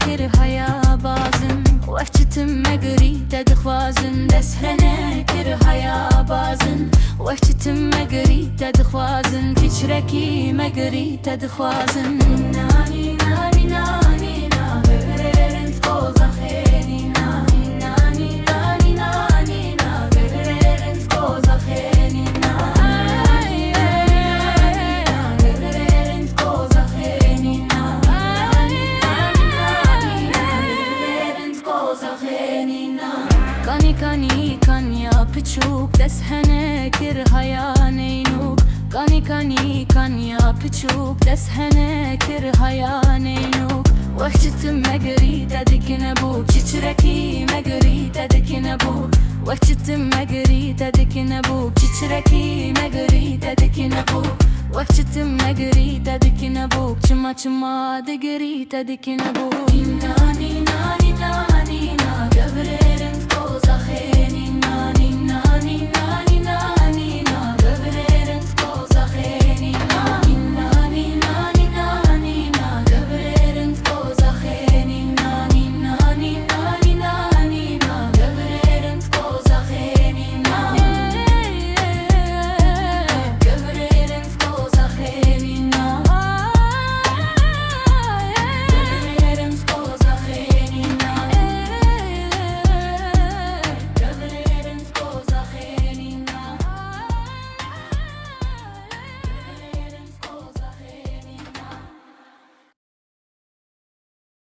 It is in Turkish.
كر هيا بازن وحشتم مقري تدخوازن دسهنة كر هيا بازن وحشتم مقري تدخوازن تشركي مقري تدخوازن ناني ناني ناني نا غررن تقوزا خيني ناني ناني ناني ناني نا غررن تقوزا خيني Kani kanya pichuk deshene kir hayaneinuk Kani kanya pichuk deshene kir hayaneinuk Vahçitim megri dedikine bu Çiçreki megri dedikine bu Vahçitim megri dedikine bu Çiçreki megri dedikine bu Vahçitim megri dedikine bu Çıma çıma digri dedikine bu İnnani